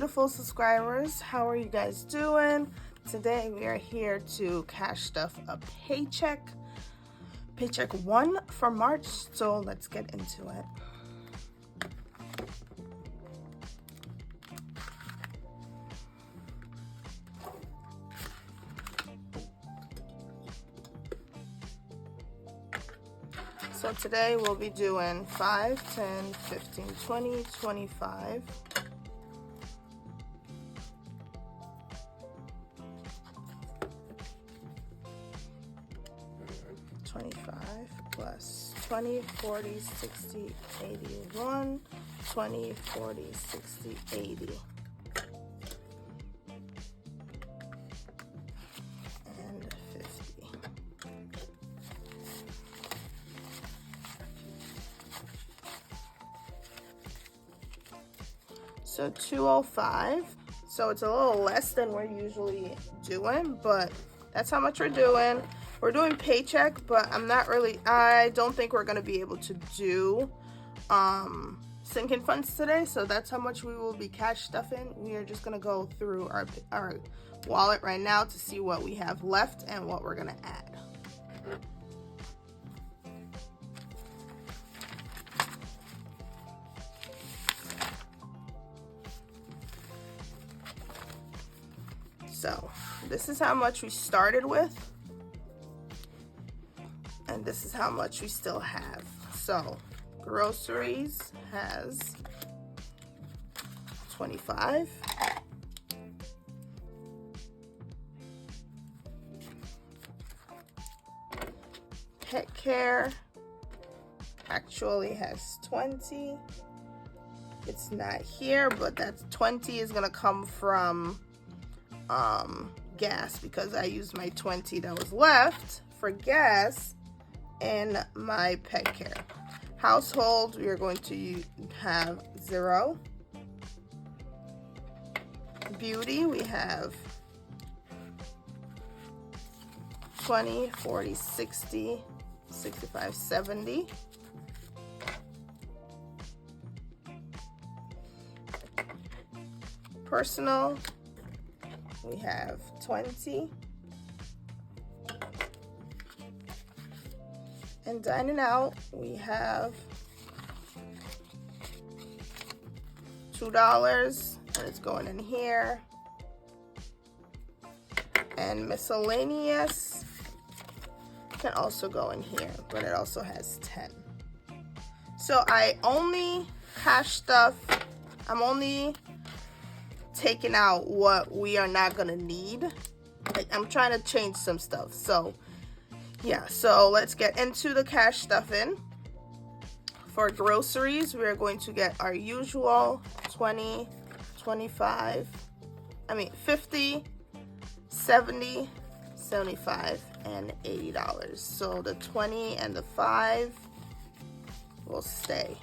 beautiful subscribers. How are you guys doing? Today we are here to cash stuff a paycheck. Paycheck 1 for March, so let's get into it. So today we'll be doing 5, 10, 15, 20, 25. 25 plus 20, 40, 60, 81, 20, 40, 60, 80. And 50. So 205. So it's a little less than we're usually doing, but that's how much we're doing. We're doing paycheck, but I don't think we're gonna be able to do sinking funds today. So that's how much we will be cash stuffing. We are just gonna go through our wallet right now to see what we have left and what we're gonna add. So this is how much we started with. And this is how much we still have. So groceries has 25. Pet care actually has 20. It's not here, but that's 20 is gonna come from gas because I used my 20 that was left for gas in my pet care. Household, we are going to have 0. Beauty, we have 20, 40, 60, 65, 70. Personal, we have 20. And dining out, we have $2, and it's going in here. And miscellaneous can also go in here, but it also has 10. So I only cash stuff. I'm only taking out what we are not gonna need. I'm trying to change some stuff. So yeah, so let's get into the cash stuffing. For groceries, we are going to get our usual 20, 25, 50, 70, 75, and $80. So the 20 and the 5 will stay.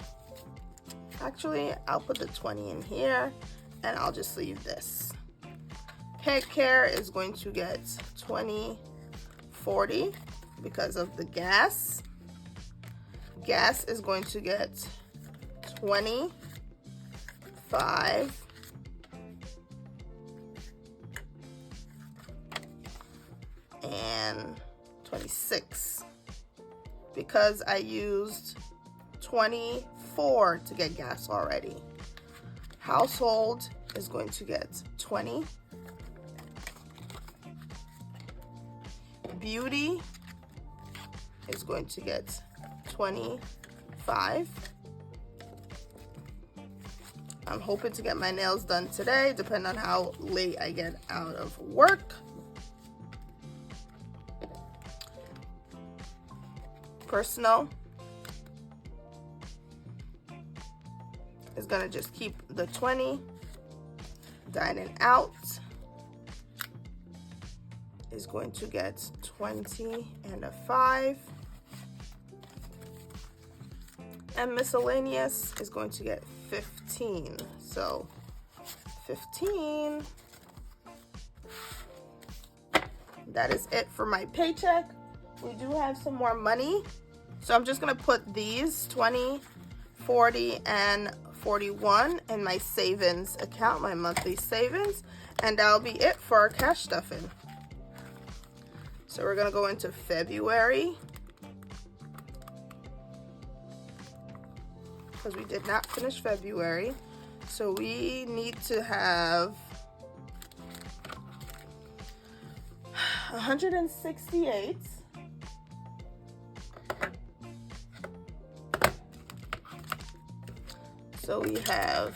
Actually, I'll put the 20 in here and I'll just leave this. Pet care is going to get 20, 40. Because of the gas. Gas is going to get 25. And 26. Because I used 24 to get gas already. Household is going to get 20. Beauty is going to get 25. I'm hoping to get my nails done today, depending on how late I get out of work. Personal is gonna just keep the 20. Dining out is going to get 20 and a 5. And miscellaneous is going to get 15. So 15. That is it for my paycheck. We do have some more money. So I'm just gonna put these 20, 40, and $41 in my savings account, my monthly savings, and that'll be it for our cash stuffing. So we're gonna go into February, because we did not finish February. So we need to have 168. So we have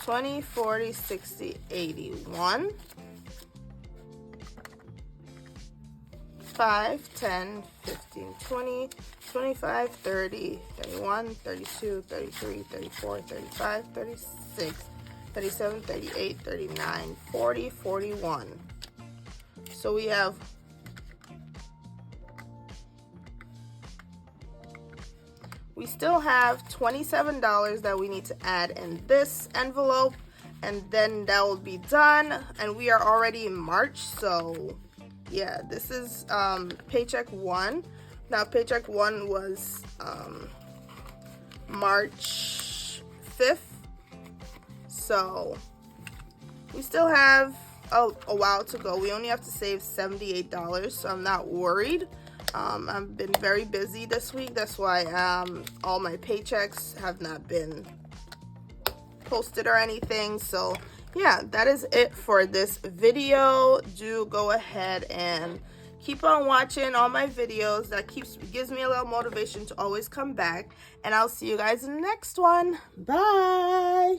20, 40, 60, 81. 5, 10, 15, 20, 25, 30, 31, 32, 33, 34, 35, 36, 37, 38, 39, 40, 41. So we have we still have $27 that we need to add in this envelope, and then that will be done. And we are already in March, so yeah, this is Paycheck 1. Now, Paycheck 1 was March 5th. So we still have a while to go. We only have to save $78, so I'm not worried. I've been very busy this week. That's why all my paychecks have not been posted or anything. So yeah, that is it for this video. Do go ahead and keep on watching all my videos. That gives me a little motivation to always come back. And I'll see you guys in the next one. Bye.